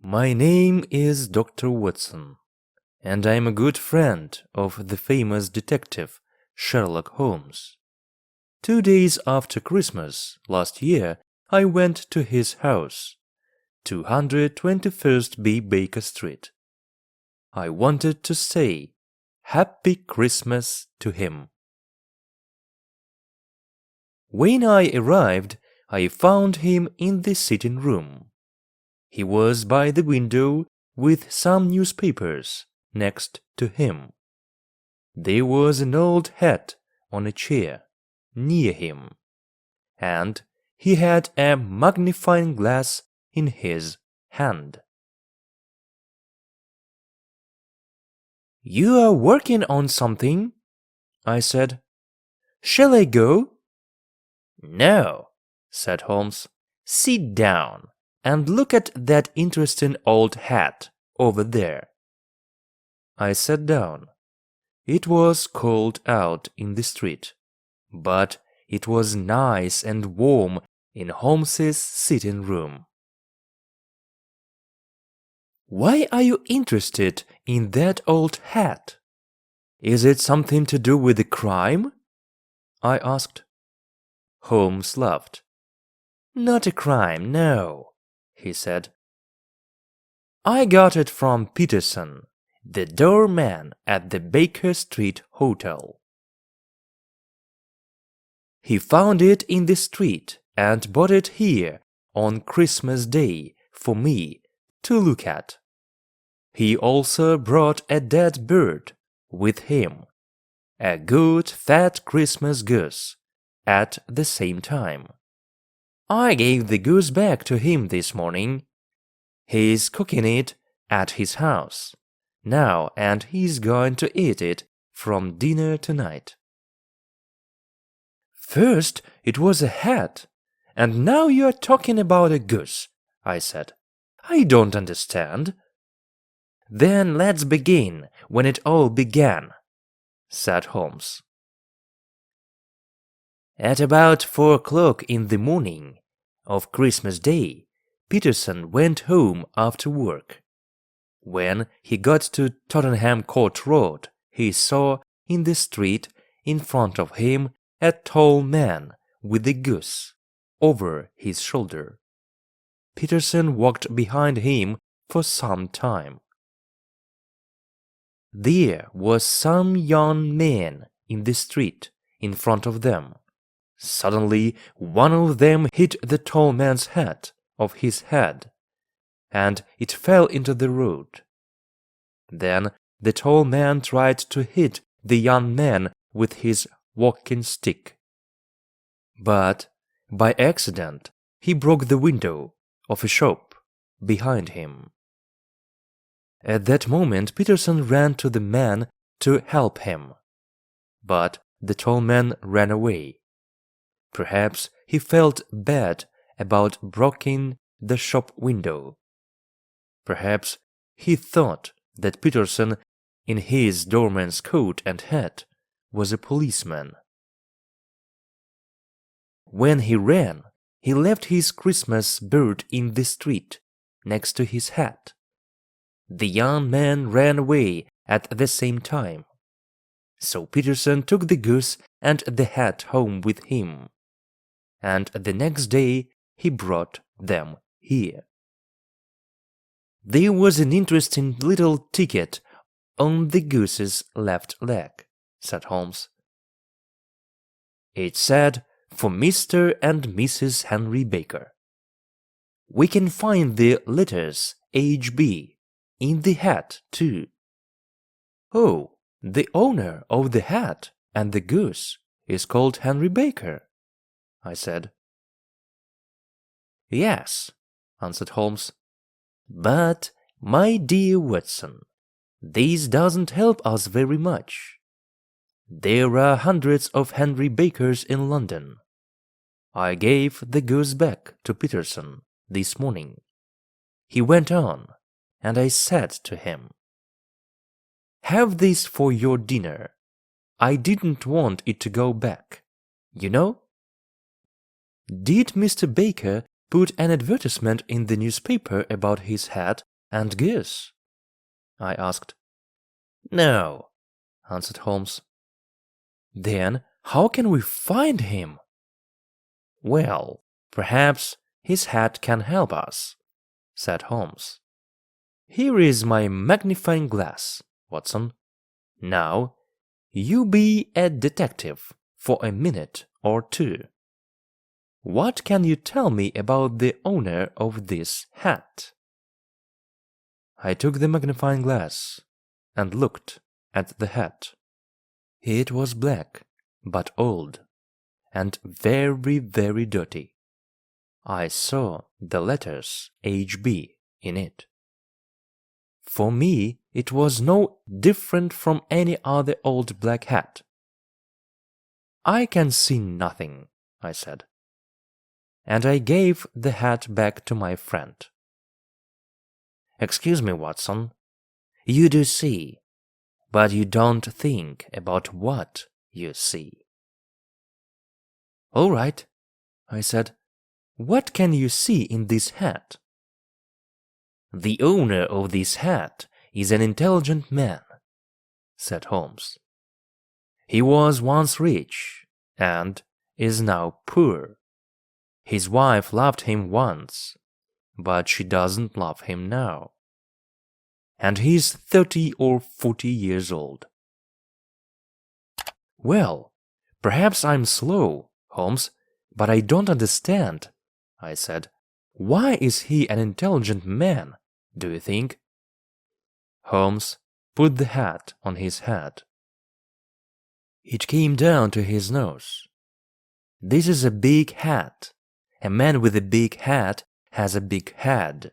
My name is Dr. Watson, and I am a good friend of the famous detective Sherlock Holmes. 2 days after Christmas last year, I went to his house, 221st B. Baker Street. I wanted to say Happy Christmas to him. When I arrived, I found him in the sitting room. He was by the window with some newspapers next to him. There was an old hat on a chair near him, and he had a magnifying glass in his hand. "You are working on something?" I said. "Shall I go?" "No," said Holmes. "Sit down and look at that interesting old hat over there." I sat down. It was cold out in the street, but it was nice and warm in Holmes's sitting room. "Why are you interested in that old hat? Is it something to do with the crime?" I asked. Holmes laughed. "Not a crime, no," he said. "I got it from Peterson, the doorman at the Baker Street Hotel. He found it in the street and brought it here on Christmas Day for me to look at. He also brought a dead bird with him, a good fat Christmas goose, at the same time. I gave the goose back to him this morning. He's cooking it at his house now, and he's going to eat it from dinner tonight." "First it was a hat, and now you are talking about a goose," I said. "I don't understand." "Then let's begin when it all began," said Holmes. At about 4 o'clock in the morning of Christmas Day, Peterson went home after work. When he got to Tottenham Court Road, he saw in the street in front of him a tall man with a goose over his shoulder. Peterson walked behind him for some time. There was some young man in the street in front of them. Suddenly, one of them hit the tall man's hat off his head, and it fell into the road. Then the tall man tried to hit the young man with his walking stick, but by accident he broke the window of a shop behind him. At that moment Peterson ran to the man to help him, but the tall man ran away. Perhaps he felt bad about breaking the shop window. Perhaps he thought that Peterson, in his doorman's coat and hat, was a policeman. When he ran, he left his Christmas bird in the street next to his hat. The young man ran away at the same time. So Peterson took the goose and the hat home with him, and the next day he brought them here. There was an interesting little ticket on the goose's left leg, said Holmes. It said, "For Mr. and Mrs. Henry Baker." We can find the letters HB in the hat too. "Oh, the owner of the hat and the goose is called Henry Baker," I said. "Yes," answered Holmes. "But, my dear Watson, this doesn't help us very much. There are hundreds of Henry Bakers in London. I gave the goose back to Peterson this morning. He went on, and I said to him, 'Have this for your dinner. I didn't want it to go back, you know.'" "Did Mr. Baker put an advertisement in the newspaper about his hat And goose?" I asked. "No," answered Holmes. "Then how can we find him?" "Well, perhaps his hat can help us," said Holmes. "Here is my magnifying glass, Watson. Now, you be a detective for a minute or two. What can you tell me about the owner of this hat?" I took the magnifying glass and looked at the hat. It was black, but old, and very, very dirty. I saw the letters HB in it. For me, it was no different from any other old black hat. "I can see nothing," I said. And I gave the hat back to my friend. "Excuse me, Watson. You do see, but you don't think about what you see." "All right," I said. "What can you see in this hat?" "The owner of this hat is an intelligent man," said Holmes. "He was once rich and is now poor. His wife loved him once, but she doesn't love him now. And he's 30 or 40 years old." "Well, perhaps I'm slow, Holmes, but I don't understand," I said. "Why is he an intelligent man, do you think?" Holmes put the hat on his head. It came down to his nose. "This is a big hat. A man with a big hat has a big head,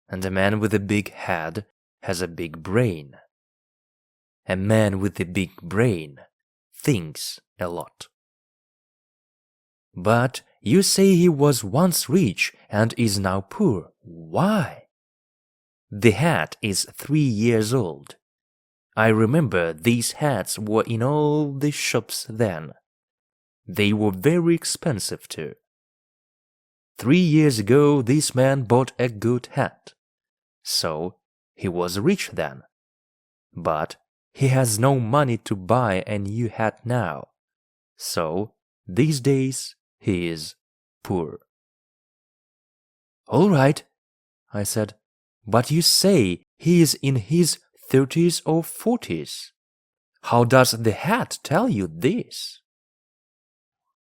and a man with a big head has a big brain. A man with a big brain thinks a lot." "But you say he was once rich and is now poor. Why?" "The hat is 3 years old. I remember these hats were in all the shops then. They were very expensive too. 3 years ago this man bought a good hat. So he was rich then. But he has no money to buy a new hat now. So these days he is poor." "All right," I said. "But you say he is in his 30s or 40s. How does the hat tell you this?"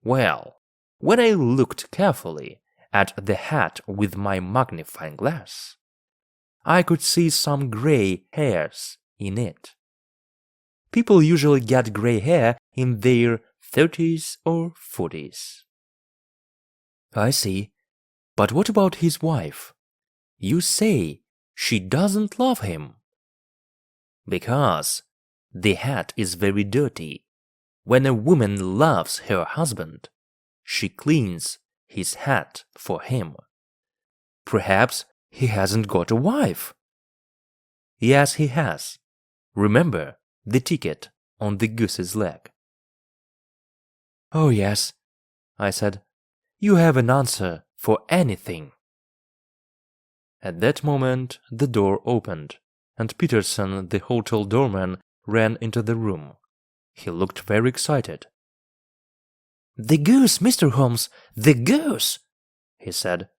"Well, when I looked carefully at the hat with my magnifying glass, I could see some gray hairs in it. People usually get gray hair in their 30s or 40s. "I see. But what about his wife? You say she doesn't love him." "Because the hat is very dirty. When a woman loves her husband, she cleans his hat for him." "Perhaps he hasn't got a wife." "Yes, he has. Remember the ticket on the goose's leg." "Oh yes," I said. "You have an answer for anything." At that moment the door opened, and Peterson, the hotel doorman, ran into the room. He looked very excited. "The goose, Mr. Holmes, the goose!" he said.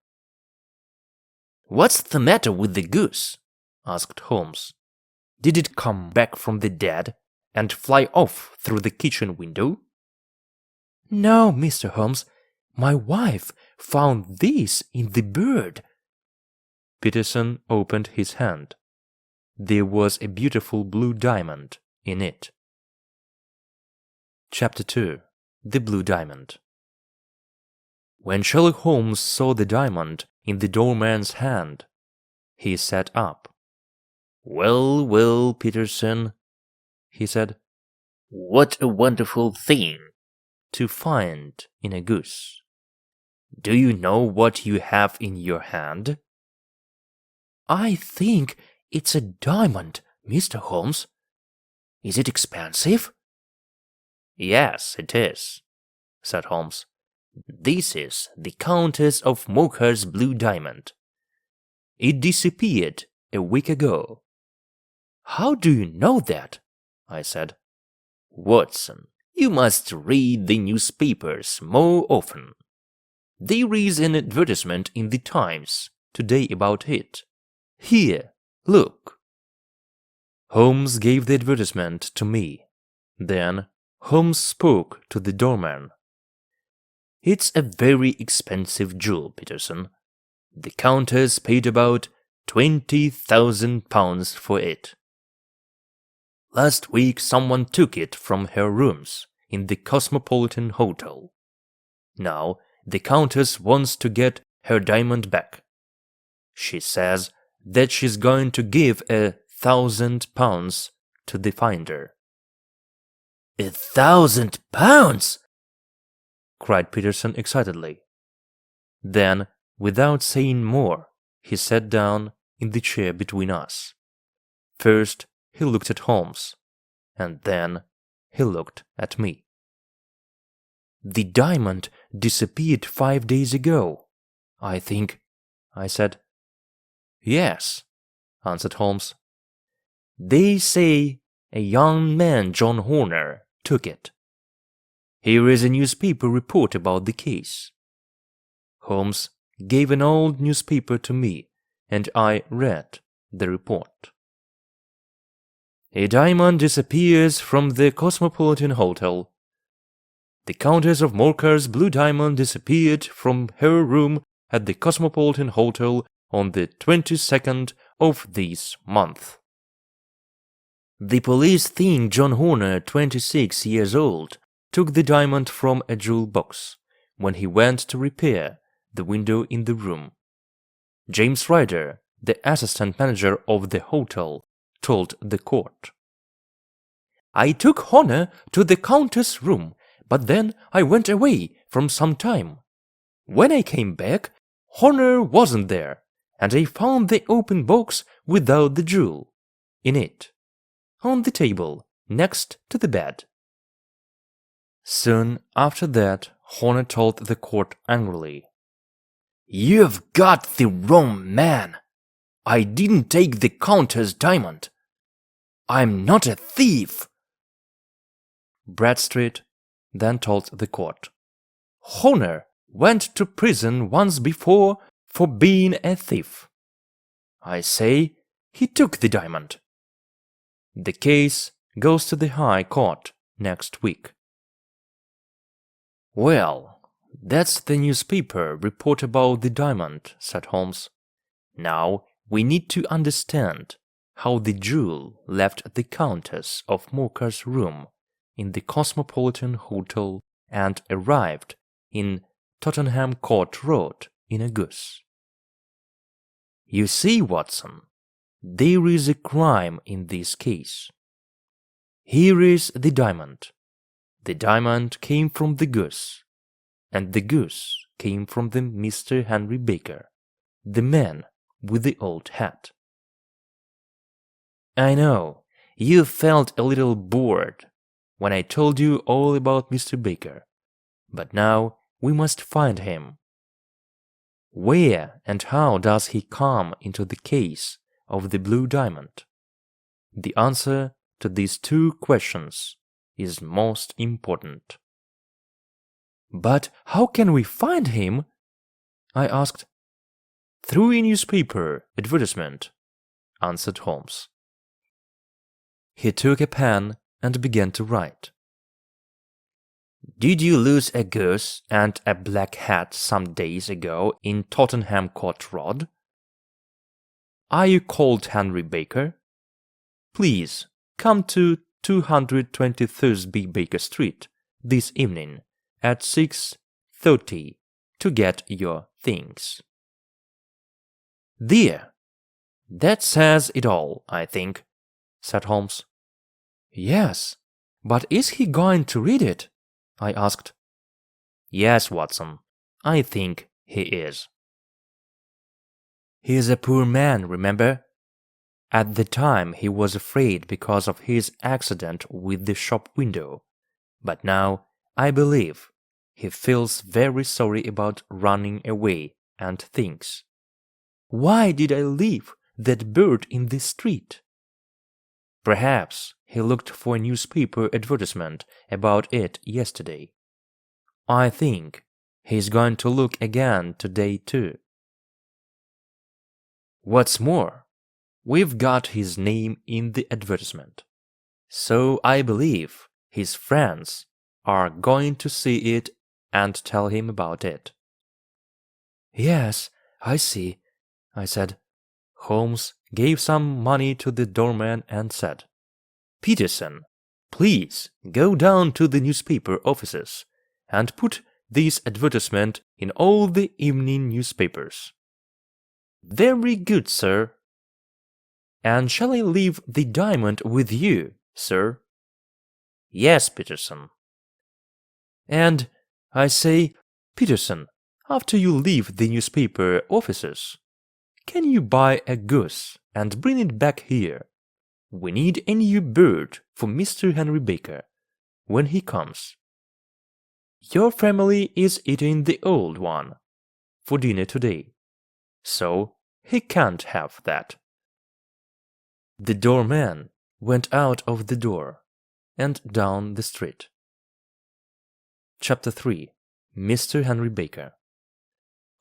"What's the matter with the goose?" asked Holmes. "Did it come back from the dead and fly off through the kitchen window?" "No, Mr. Holmes. My wife found this in the bird." Peterson opened his hand. There was a beautiful blue diamond in it. Chapter 2. The Blue Diamond. When Sherlock Holmes saw the diamond in the doorman's hand, he sat up. "Well, well, Peterson," he said, "what a wonderful thing to find in a goose. Do you know what you have in your hand?" "I think it's a diamond, Mr. Holmes. Is it expensive?" "Yes, it is," said Holmes. "This is the Countess of Mocha's blue diamond. It disappeared a week ago." "How do you know that?" I said. "Watson, you must read the newspapers more often. There is an advertisement in the Times today about it. Here, look." Holmes gave the advertisement to me. Then Holmes spoke to the doorman. "It's a very expensive jewel, Peterson. The Countess paid about £20,000 for it. Last week someone took it from her rooms in the Cosmopolitan Hotel. Now the Countess wants to get her diamond back. She says that she's going to give £1,000 to the finder." "£1,000?" cried Peterson excitedly. Then, without saying more, he sat down in the chair between us. First he looked at Holmes, and then he looked at me. "The diamond disappeared 5 days ago, I think," I said. "Yes," answered Holmes. "They say a young man, John Horner, took it. Here is a newspaper report about the case." Holmes gave an old newspaper to me, and I read the report. "A diamond disappears from the Cosmopolitan Hotel. The Countess of Morcar's blue diamond disappeared from her room at the Cosmopolitan Hotel on the 22nd of this month. The police think John Horner, 26 years old, took the diamond from a jewel box when he went to repair the window in the room. James Ryder, the assistant manager of the hotel, told the court. I took Horner to the Countess' room, but then I went away for some time. When I came back, Horner wasn't there, and I found the open box without the jewel in it, on the table next to the bed." Soon after that, Horner told the court angrily, "You've got the wrong man. I didn't take the Countess' diamond. I'm not a thief." Bradstreet then told the court, "Horner went to prison once before for being a thief. I say he took the diamond. The case goes to the High Court next week." "Well, that's the newspaper report about the diamond," said Holmes. "Now we need to understand how the jewel left the Countess of Morcar's room in the Cosmopolitan Hotel and arrived in Tottenham Court Road in a goose. You see, Watson, there is a crime in this case. Here is the diamond. The diamond came from the goose, and the goose came from the Mr. Henry Baker, the man with the old hat. I know you felt a little bored when I told you all about Mr. Baker, but now we must find him. Where and how does he come into the case of the blue diamond? The answer to these two questions is most important." "But how can we find him?" I asked. "Through a newspaper advertisement," answered Holmes. He took a pen and began to write. "Did you lose a goose and a black hat some days ago in Tottenham Court Road? Are you called Henry Baker? Please come to 220 Thursby Baker Street this evening at 6:30 to get your things." "There! That says it all, I think," said Holmes. "Yes, but is he going to read it?" I asked. "Yes, Watson, I think he is. He is a poor man, remember? At the time he was afraid because of his accident with the shop window, but now I believe he feels very sorry about running away and thinks, 'Why did I leave that bird in the street? Perhaps he looked for a newspaper advertisement about it yesterday. I think he's going to look again today too. What's more, we've got his name in the advertisement, so I believe his friends are going to see it and tell him about it. Yes, I see, I said. Holmes gave some money to the doorman and said, Peterson, please go down to the newspaper offices and put this advertisement in all the evening newspapers. Very good, sir. And shall I leave the diamond with you, sir? Yes, Peterson. And I say, Peterson, after you leave the newspaper offices, can you buy a goose and bring it back here? We need a new bird for Mr. Henry Baker when he comes. Your family is eating the old one for dinner today, so he can't have that. The doorman went out of the door and down the street. Chapter 3. Mr. Henry Baker.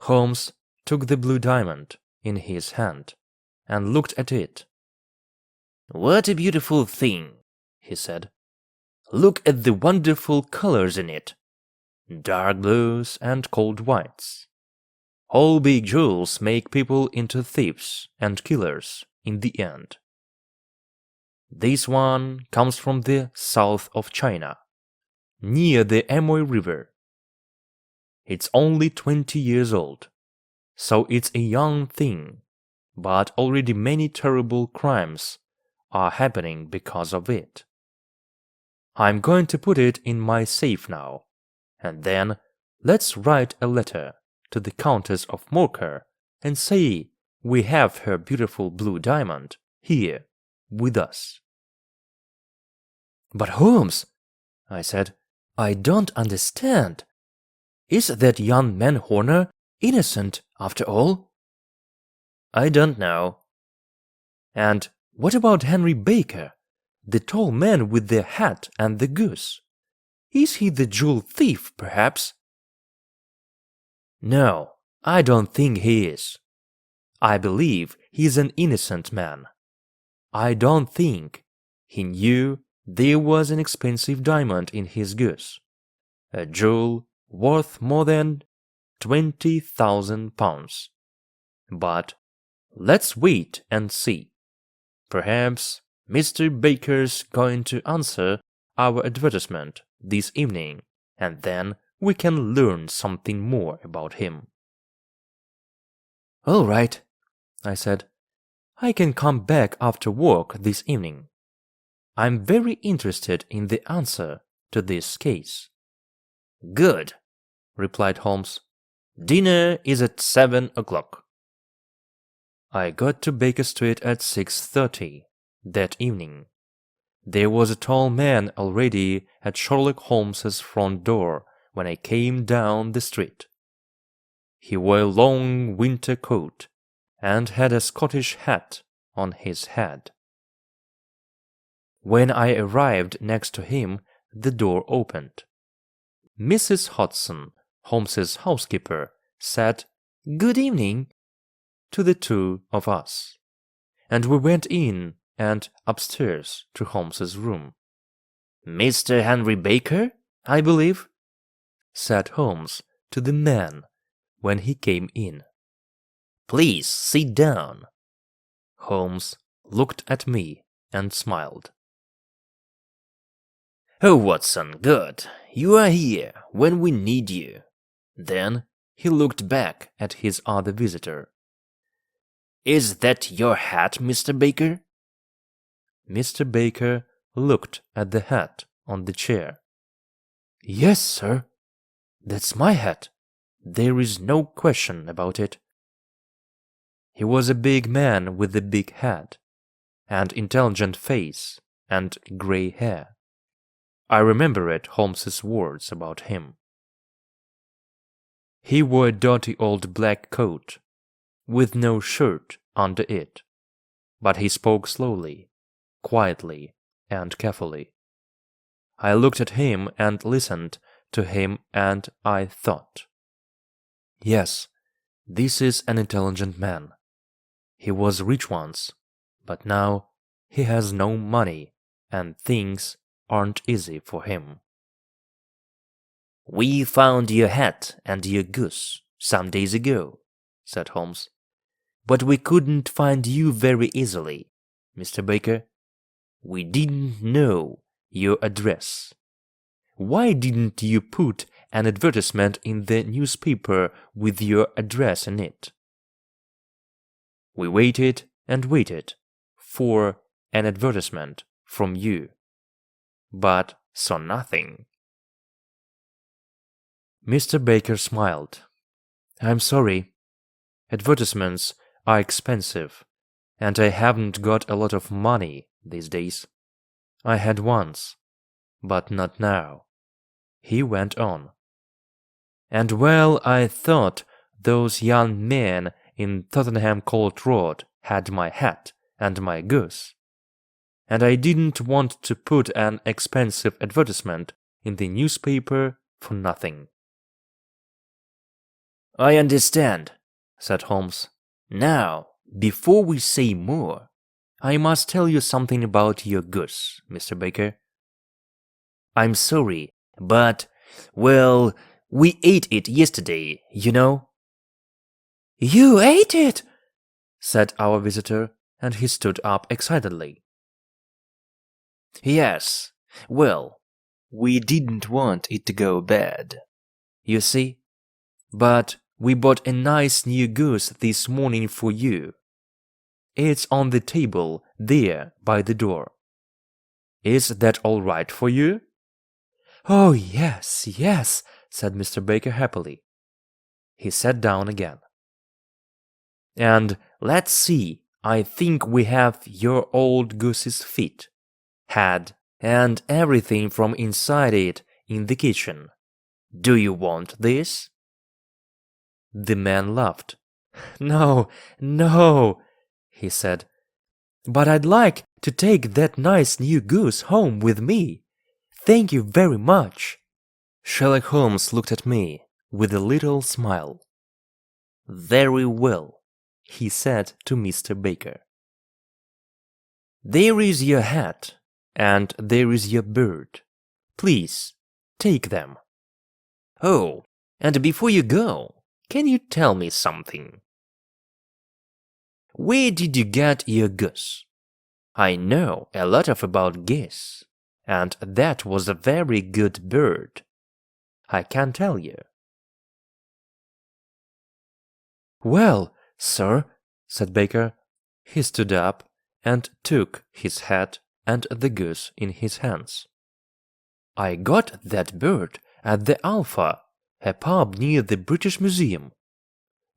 Holmes took the blue diamond in his hand and looked at it. What a beautiful thing, he said. Look at the wonderful colors in it. Dark blues and cold whites. All big jewels make people into thieves and killers in the end. This one comes from the south of China, near the Amoy River. It's only 20 years old, so it's a young thing, but already many terrible crimes are happening because of it. I'm going to put it in my safe now, and then let's write a letter to the Countess of Morcar and say we have her beautiful blue diamond here with us. But Holmes, I said, I don't understand. Is that young man Horner innocent after all? I don't know. And what about Henry Baker, the tall man with the hat and the goose? Is he the jewel thief, perhaps? No, I don't think he is. I believe he's an innocent man. I don't think he knew there was an expensive diamond in his goose, a jewel worth more than £20,000. But let's wait and see. Perhaps Mr. Baker's going to answer our advertisement this evening, and then we can learn something more about him. All right, I said. I can come back after work this evening. I'm very interested in the answer to this case. Good, replied Holmes. Dinner is at 7 o'clock. I got to Baker Street at 6:30 that evening. There was a tall man already at Sherlock Holmes's front door when I came down the street. He wore a long winter coat and had a Scottish hat on his head. When I arrived next to him, the door opened. Mrs. Hodson, Holmes's housekeeper, said, "Good evening," to the two of us, and we went in and upstairs to Holmes's room. "Mr. Henry Baker, I believe?" said Holmes to the man when he came in. "Please sit down." Holmes looked at me and smiled. "Oh, Watson, good. You are here when we need you." Then he looked back at his other visitor. "Is that your hat, Mr. Baker?" Mr. Baker looked at the hat on the chair. "Yes, sir. That's my hat. There is no question about it." He was a big man with a big head, and intelligent face, and grey hair. I remembered Holmes's words about him. He wore a dirty old black coat, with no shirt under it, but he spoke slowly, quietly, and carefully. I looked at him and listened to him, and I thought, yes, this is an intelligent man. He was rich once, but now he has no money, and things aren't easy for him. "We found your hat and your goose some days ago," said Holmes. "But we couldn't find you very easily, Mr. Baker. We didn't know your address. Why didn't you put an advertisement in the newspaper with your address in it?" We waited and waited for an advertisement from you, but saw nothing. Mr. Baker smiled. "I'm sorry. Advertisements are expensive, and I haven't got a lot of money these days. I had once, but not now," he went on. "And well, I thought those young men in Tottenham Court Road had my hat and my goose, and I didn't want to put an expensive advertisement in the newspaper for nothing." "I understand," said Holmes. "Now, before we say more, I must tell you something about your goose, Mr. Baker. I'm sorry, but, well, we ate it yesterday, you know." "You ate it?" said our visitor, and he stood up excitedly. "Yes. Well, we didn't want it to go bad, you see. But we bought a nice new goose this morning for you. It's on the table there by the door. Is that all right for you?" "Oh, yes, yes," said Mr. Baker happily. He sat down again. "And let's see, I think we have your old goose's feet, head, and everything from inside it in the kitchen. Do you want this?" The man laughed. "No, no," he said, "but I'd like to take that nice new goose home with me. Thank you very much." Sherlock Holmes looked at me with a little smile. "Very well," he said to Mr. Baker. "There is your hat, and there is your bird. Please, take them. Oh, and before you go, can you tell me something? Where did you get your goose? I know a lot about geese, and that was a very good bird, I can tell you." "Well, sir," said Baker. He stood up and took his hat and the goose in his hands. "I got that bird at the Alpha, a pub near the British Museum.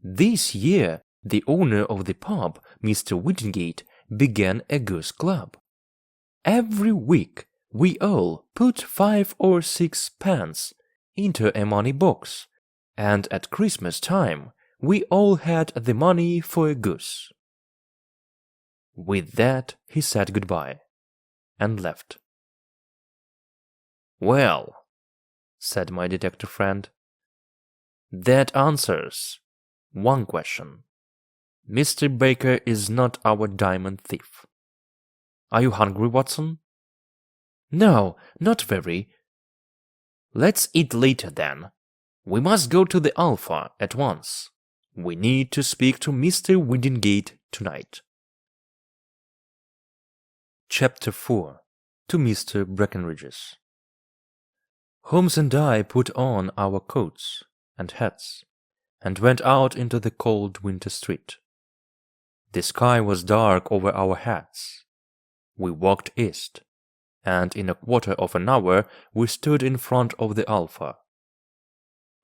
This year the owner of the pub, Mr. Wingate, began a goose club. Every week we all put 5 or 6 pence into a money box, and at Christmas time we all had the money for a goose." With that he said goodbye and left. "Well," said my detective friend, "that answers one question. Mr. Baker is not our diamond thief. Are you hungry, Watson?" "No, not very." "Let's eat later then. We must go to the Alpha at once. We need to speak to Mr. Wingate tonight." Chapter 4. To Mr. Breckenridge's. Holmes and I put on our coats and hats and went out into the cold winter street. The sky was dark over our heads. We walked east, and in a quarter of an hour we stood in front of the Alpha.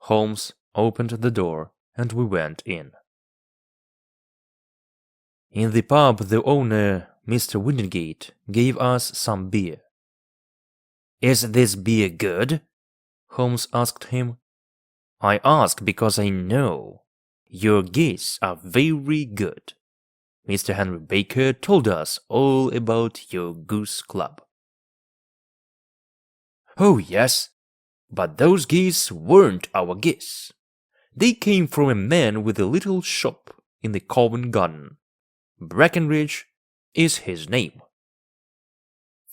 Holmes opened the door and we went in. In the pub the owner, Mr. Wingate, gave us some beer. "Is this beer good?" Holmes asked him. "I ask because I know your geese are very good. Mr. Henry Baker told us all about your goose club." "Oh, yes, but those geese weren't our geese. They came from a man with a little shop in the Covent Garden. Breckenridge is his name."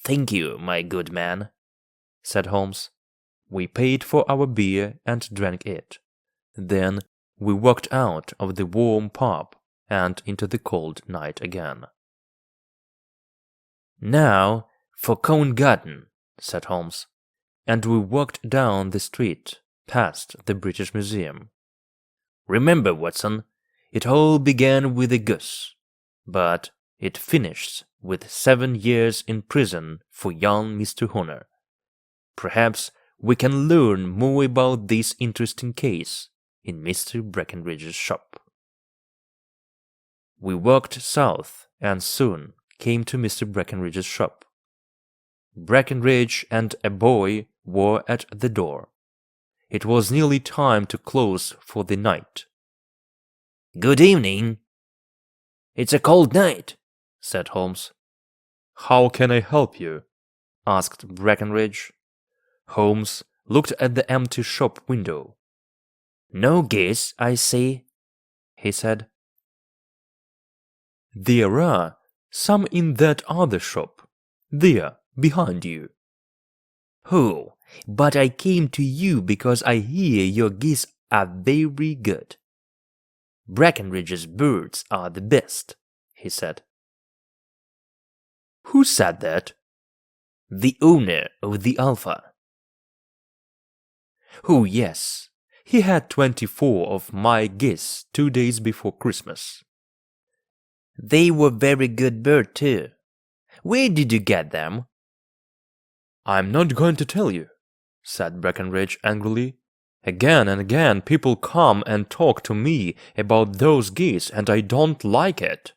"Thank you, my good man," said Holmes. We paid for our beer and drank it. Then we walked out of the warm pub and into the cold night again. "Now for Covent Garden," said Holmes. And we walked down the street, past the British Museum. "Remember, Watson, it all began with a goose, but it finished with 7 years in prison for young Mr. Horner. Perhaps we can learn more about this interesting case in Mr. Breckenridge's shop." We walked south and soon came to Mr. Breckenridge's shop. Breckenridge and a boy were at the door. It was nearly time to close for the night. "Good evening." "It's a cold night," said Holmes. "How can I help you?" asked Breckenridge. Holmes looked at the empty shop window. "No geese, I see," he said. "There are some in that other shop, there, behind you." "Oh, but I came to you because I hear your geese are very good. Breckenridge's birds are the best," he said. "Who said that?" "The owner of the Alpha." "Oh, yes. He had 24 of my geese 2 days before Christmas." "They were very good birds, too. Where did you get them?" "I'm not going to tell you," said Breckenridge angrily. "Again and again people come and talk to me about those geese, and I don't like it.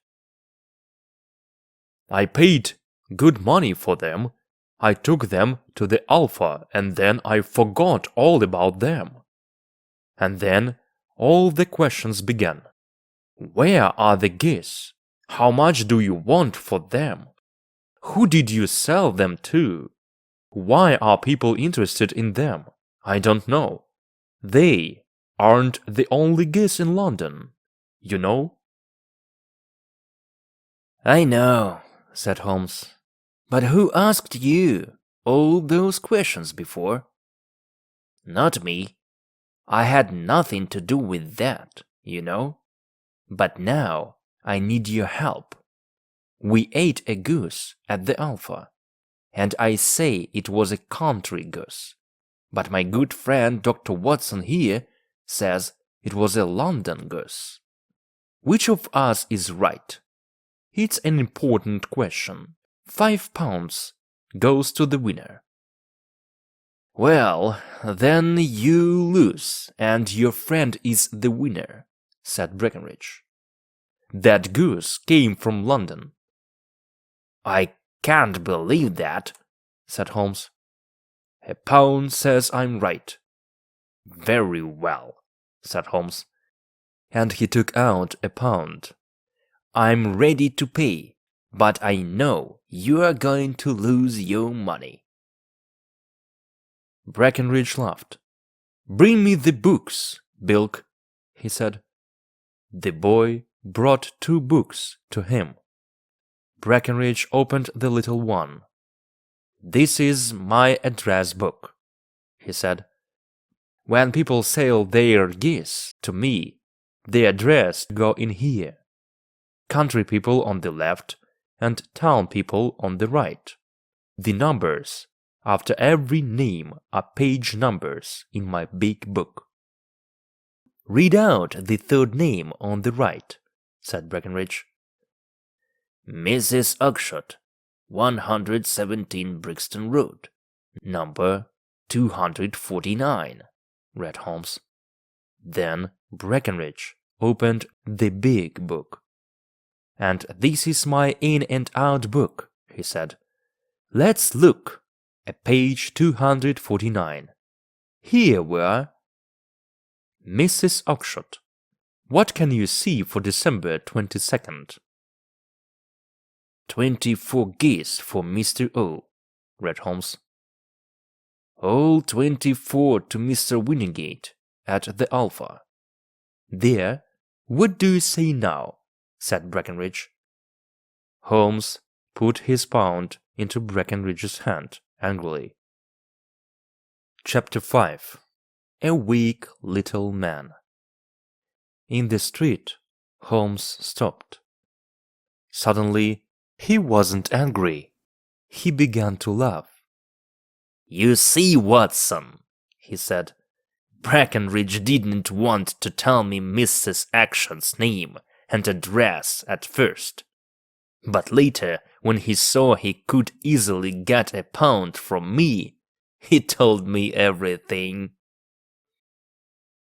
I paid good money for them. I took them to the Alpha, and then I forgot all about them. And then all the questions began. Where are the geese? How much do you want for them? Who did you sell them to? Why are people interested in them? I don't know. They aren't the only geese in London, you know." "I know," said Holmes. "But who asked you all those questions before?" "Not me. I had nothing to do with that, you know. But now I need your help. We ate a goose at the Alpha, and I say it was a country goose. But my good friend Dr. Watson here says it was a London goose. Which of us is right? It's an important question. £5 goes to the winner." "Well, then you lose, and your friend is the winner," said Breckenridge. "That goose came from London." "I can't believe that," said Holmes. "A pound says I'm right." "Very well," said Holmes. And he took out a pound. "I'm ready to pay, but I know you are going to lose your money." Breckenridge laughed. "Bring me the books, Bilk," he said. The boy brought 2 books to him. Breckenridge opened the little one. "This is my address book," he said. "When people sell their geese to me, the address go in here. Country people on the left and town people on the right. The numbers after every name are page numbers in my big book." "Read out the 3rd name on the right," said Breckenridge. "Mrs. Oakshott, 117 Brixton Road, number 249, read Holmes. Then Breckenridge opened the big book. "And this is my in and out book," he said. "Let's look at page 249. Here we are. Mrs. Oakshott. What can you see for December 22nd? 24 geese for Mr. O, read Holmes. All 24 to Mr. Windigate at the Alpha. There, what do you say now? Said Breckenridge. Holmes put his pound into Breckenridge's hand angrily. Chapter 5. A Weak Little Man. In the street, Holmes stopped. Suddenly, he wasn't angry. He began to laugh. You see, Watson, he said, Breckenridge didn't want to tell me Mrs. Action's name and address at first. But later, when he saw he could easily get a pound from me, he told me everything.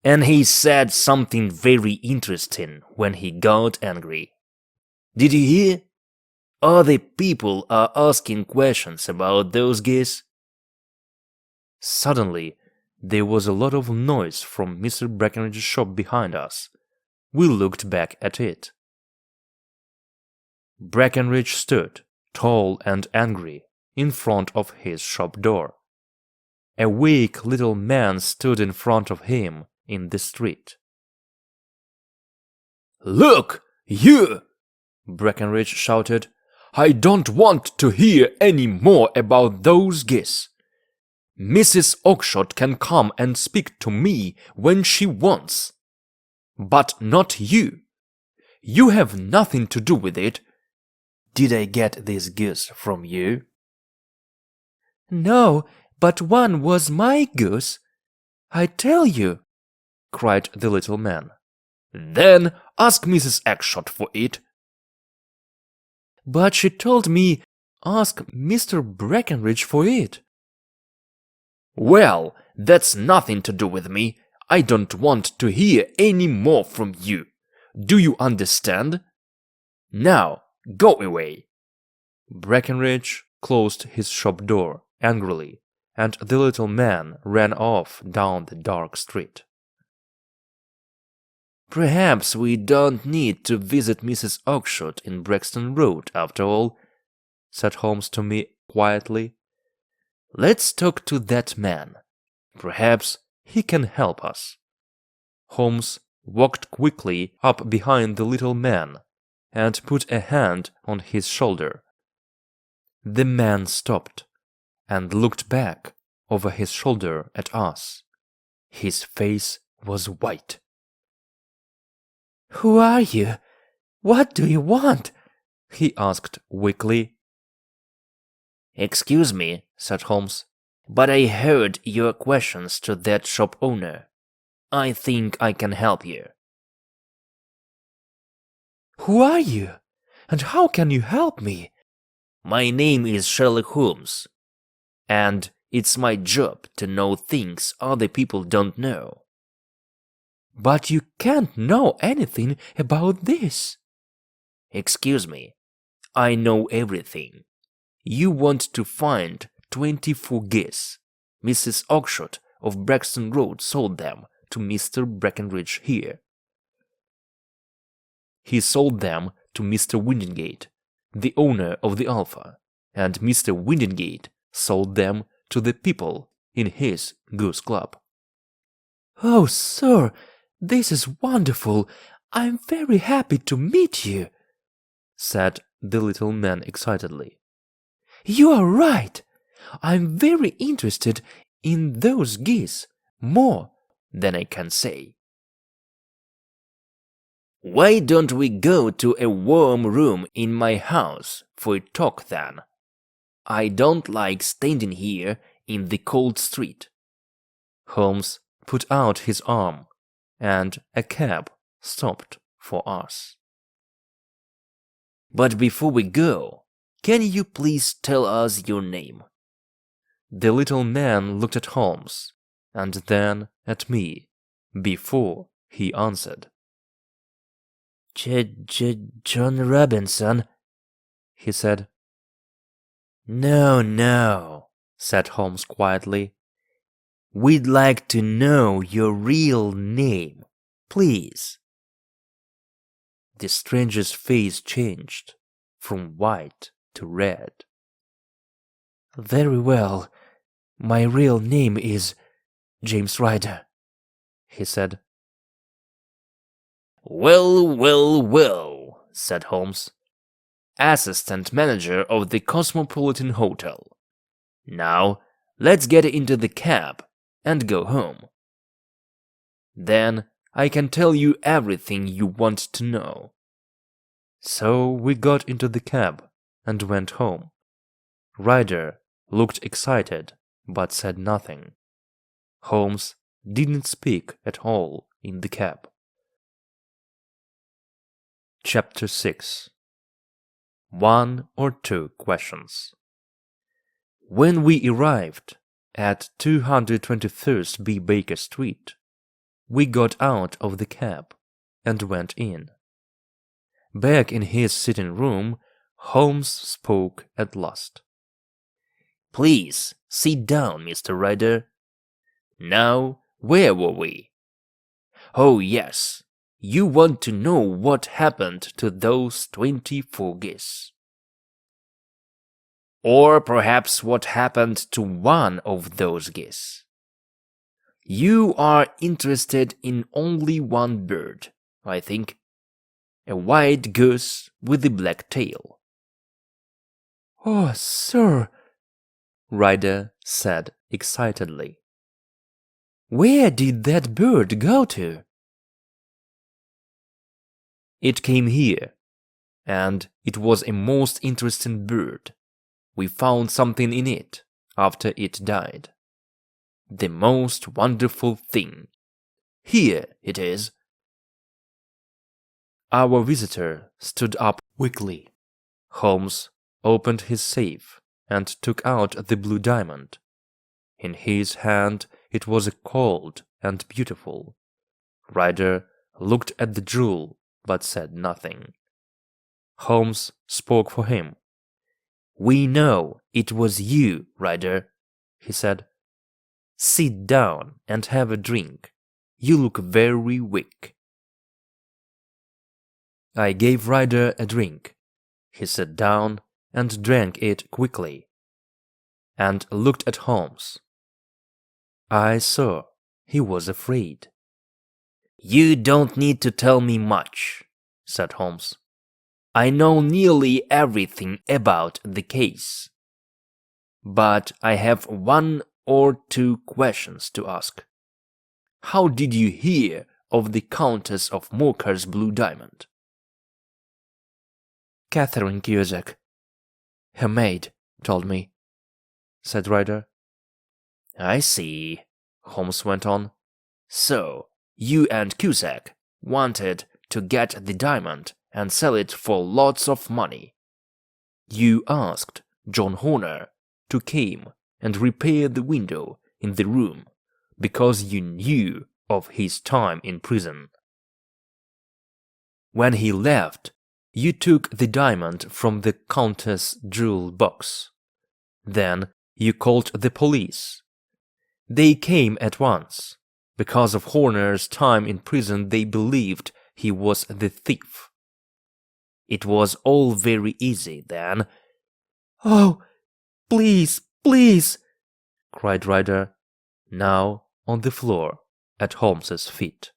And he said something very interesting when he got angry. Did you hear? Other people are asking questions about those geese. Suddenly, there was a lot of noise from Mr. Breckenridge's shop behind us. We looked back at it. Breckenridge stood, tall and angry, in front of his shop door. A weak little man stood in front of him in the street. "Look, you!" Breckenridge shouted. "I don't want to hear any more about those geese. Mrs. Oakshott can come and speak to me when she wants. But not you. You have nothing to do with it. Did I get these geese from you?" "No, but one was my goose, I tell you," cried the little man. "Then ask Mrs. Oakshott for it." "But she told me ask Mr. Breckenridge for it." "Well, that's nothing to do with me. I don't want to hear any more from you. Do you understand? Now, go away." Breckenridge closed his shop door angrily, and the little man ran off down the dark street. "Perhaps we don't need to visit Mrs. Oakshott in Brixton Road after all," said Holmes to me quietly. "Let's talk to that man. Perhaps he can help us." Holmes walked quickly up behind the little man and put a hand on his shoulder. The man stopped and looked back over his shoulder at us. His face was white. "Who are you? What do you want?" he asked weakly. "Excuse me," said Holmes, "but I heard your questions to that shop owner. I think I can help you." "Who are you? And how can you help me?" "My name is Sherlock Holmes, and it's my job to know things other people don't know." "But you can't know anything about this." "Excuse me, I know everything. You want to find 24 geese. Mrs. Oakshott of Brixton Road sold them to Mr. Breckenridge here. He sold them to Mr. Windigate, the owner of the Alpha, and Mr. Windigate sold them to the people in his goose club." "Oh, sir, this is wonderful. I'm very happy to meet you," said the little man excitedly. "You are right. I'm very interested in those geese, more than I can say. Why don't we go to a warm room in my house for a talk then? I don't like standing here in the cold street." Holmes put out his arm, and a cab stopped for us. "But before we go, can you please tell us your name?" The little man looked at Holmes, and then at me, before he answered. John Robinson," he said. No, said Holmes quietly. "We'd like to know your real name, please." The stranger's face changed. from white to red. "Very well. My real name is James Ryder," he said. "Well, well, well," said Holmes, "assistant manager of the Cosmopolitan Hotel. Now, let's get into the cab and go home. Then I can tell you everything you want to know." So we got into the cab and went home. Ryder looked excited but said nothing. Holmes didn't speak at all in the cab. Chapter 6. 1 or 2 questions. When we arrived at 221st B. Baker Street, we got out of the cab and went in. Back in his sitting room, Holmes spoke at last. "Please sit down, Mr. Ryder. Now, where were we? Oh yes, you want to know what happened to those 24 geese. Or perhaps what happened to one of those geese. You are interested in only one bird, I think. A white goose with a black tail." "Oh, sir," Ryder said excitedly. "where did that bird go to?" "It came here, and it was a most interesting bird. We found something in it after it died. The most wonderful thing. Here it is." Our visitor stood up quickly. Holmes opened his safe and took out the blue diamond. In his hand it was cold and beautiful. Ryder looked at the jewel but said nothing. Holmes spoke for him. "We know it was you, Ryder," he said. "Sit down and have a drink. You look very weak." I gave Ryder a drink. He sat down and drank it quickly, and looked at Holmes. I saw he was afraid. "You don't need to tell me much," said Holmes. "I know nearly everything about the case. But I have 1 or 2 questions to ask. How did you hear of the Countess of Mocha's blue diamond?" "Catherine Cusack, her maid, told me," said Ryder. "I see," Holmes went on. "So, you and Cusack wanted to get the diamond and sell it for lots of money. You asked John Horner to come and repair the window in the room because you knew of his time in prison. When he left, you took the diamond from the Countess' jewel box. Then you called the police. They came at once. Because of Horner's time in prison, they believed he was the thief. It was all very easy then." "Oh, please, please," cried Ryder, now on the floor at Holmes's feet.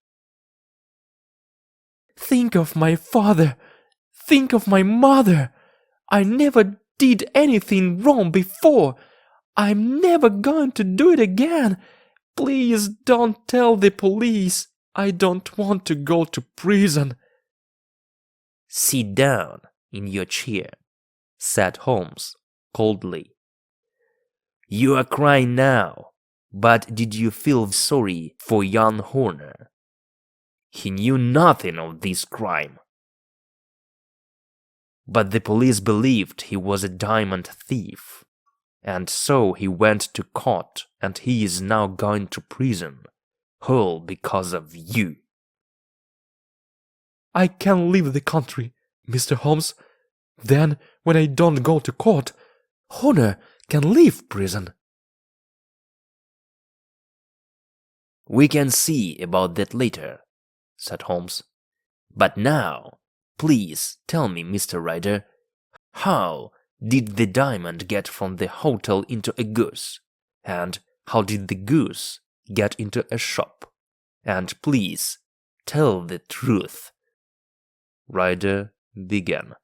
"think of my father. Think of my mother. I never did anything wrong before. I'm never going to do it again. Please don't tell the police. I don't want to go to prison." "Sit down in your chair," said Holmes coldly. "You are crying now, but did you feel sorry for young Horner? He knew nothing of this crime. But the police believed he was a diamond thief, and so he went to court, and he is now going to prison, all because of you." "I can leave the country, Mr. Holmes. Then, when I don't go to court, Horner can leave prison." "We can see about that later," said Holmes. "But now, please tell me, Mr. Ryder, How did the diamond get from the hotel into a goose? And how did the goose get into a shop? And please tell the truth. Ryder began.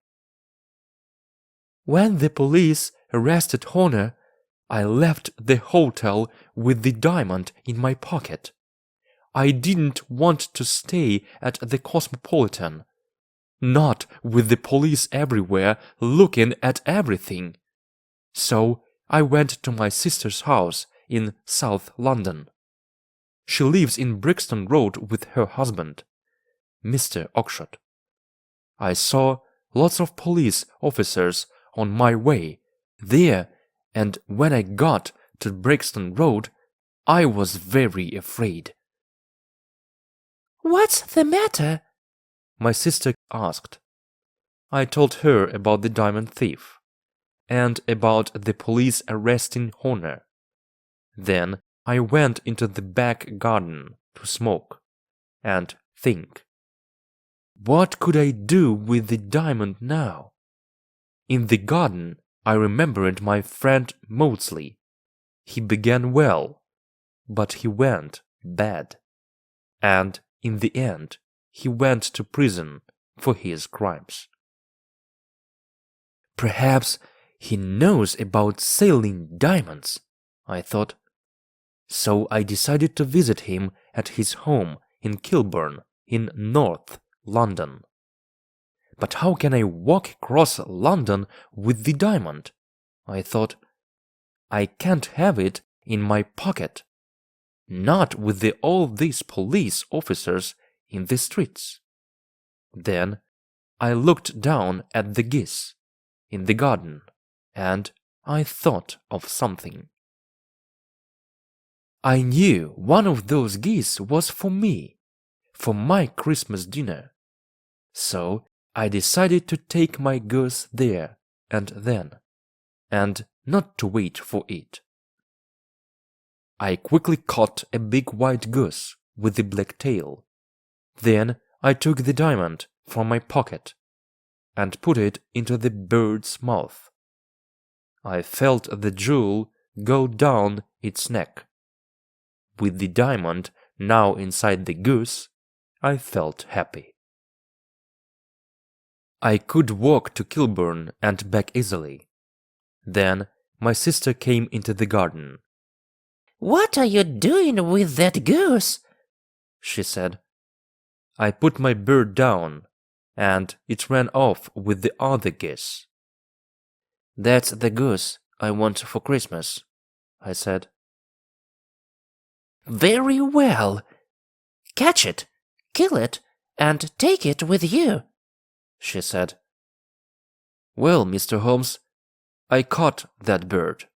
When the police arrested Honor, I left the hotel with the diamond in my pocket. I didn't want to stay at the Cosmopolitan, not with the police everywhere looking at everything. So I went to my sister's house in South London. She lives in Brixton Road with her husband, Mr. Oxshott. I saw lots of police officers on my way there, and when I got to Brixton Road, I was very afraid. "What's the matter?" my sister asked. I told her about the diamond thief, and about the police arresting Honor. Then I went into the back garden to smoke and think. What could I do with the diamond now? In the garden, I remembered my friend Maudsley. He began well, but he went bad, and in the end, he went to prison for his crimes. Perhaps he knows about selling diamonds, I thought. So I decided to visit him at his home in Kilburn, in North London. But how can I walk across London with the diamond? I thought. I can't have it in my pocket. Not with all these police officers in the streets. Then I looked down at the geese in the garden, and I thought of something. I knew one of those geese was for me, for my Christmas dinner. So I decided to take my goose there and then, and not to wait for it. I quickly caught a big white goose with the black tail. Then I took the diamond from my pocket and put it into the bird's mouth. I felt the jewel go down its neck. With the diamond now inside the goose, I felt happy. I could walk to Kilburn and back easily. Then my sister came into the garden. "What are you doing with that goose?" she said. I put my bird down, and it ran off with the other geese. "That's the goose I want for Christmas," I said. "Very well. Catch it, kill it, and take it with you," she said. Well, Mr. Holmes, I caught that bird,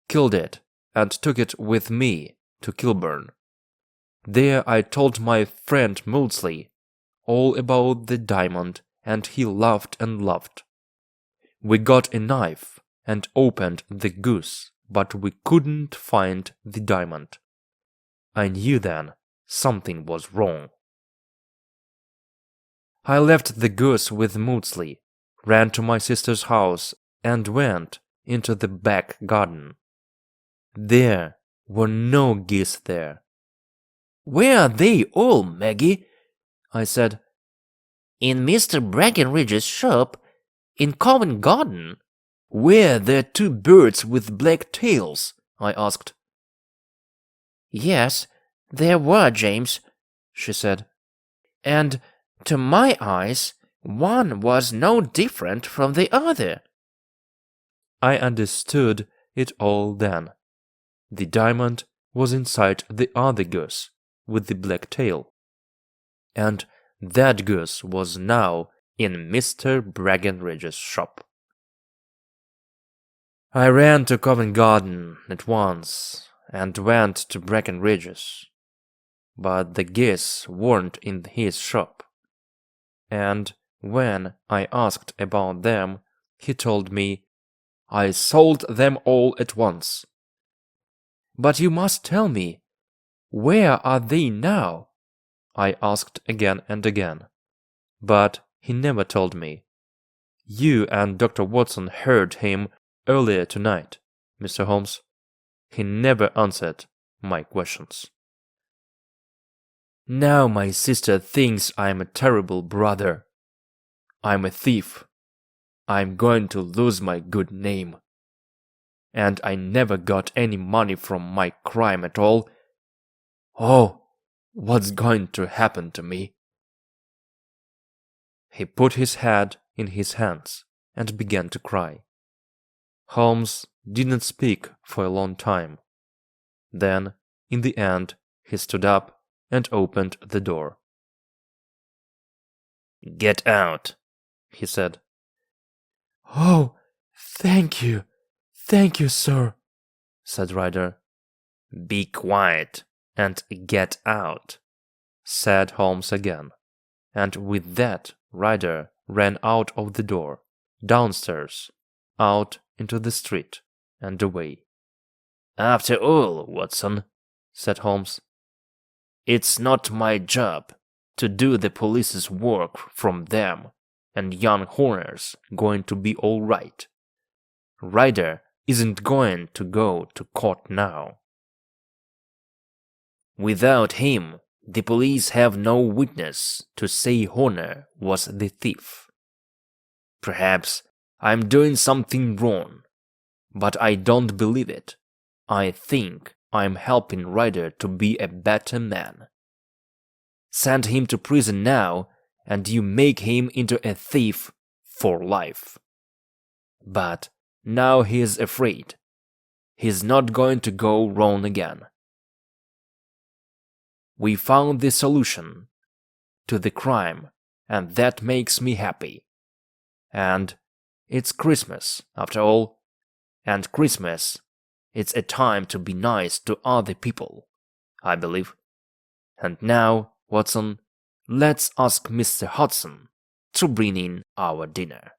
killed it, and took it with me to Kilburn. There I told my friend Maudsley all about the diamond, and he laughed and laughed. We got a knife and opened the goose, but we couldn't find the diamond. I knew then something was wrong. I left the goose with Maudsley, ran to my sister's house, and went into the back garden. There were no geese there. "Where are they all, Maggie?" I said. "In Mr. Breckenridge's shop, in Covent Garden." "Were there two birds with black tails?" I asked. "Yes, there were, James," she said. "And to my eyes, one was no different from the other." I understood it all then. The diamond was inside the other goose with the black tail, and that goose was now in Mr. Breckenridge's shop. I ran to Covent Garden at once and went to Breckenridge's, but the geese weren't in his shop, and when I asked about them, he told me, "I sold them all at once." "But you must tell me, where are they now?" I asked again and again, but he never told me. You and Dr. Watson heard him earlier tonight, Mr. Holmes. He never answered my questions. Now my sister thinks I'm a terrible brother. I'm a thief. I'm going to lose my good name. And I never got any money from my crime at all. Oh, what's going to happen to me? He put his head in his hands and began to cry. Holmes didn't speak for a long time. Then, in the end, he stood up and opened the door. "Get out," he said. "Oh, thank you, sir," said Ryder. "Be quiet and get out," said Holmes again. And with that, Ryder ran out of the door, downstairs, out into the street, and away. "After all, Watson," said Holmes, "it's not my job to do the police's work from them, and young Horner's going to be all right. Ryder isn't going to go to court now. Without him, the police have no witness to say Horner was the thief. Perhaps I'm doing something wrong, But I don't believe it. I think I'm helping Ryder to be a better man. Send him to prison now, and you make him into a thief for life. But now he's afraid. He's not going to go wrong again. We found the solution to the crime, and that makes me happy. And it's Christmas, after all. And Christmas, it's a time to be nice to other people, I believe. And now, Watson, let's ask Mr. Hudson to bring in our dinner.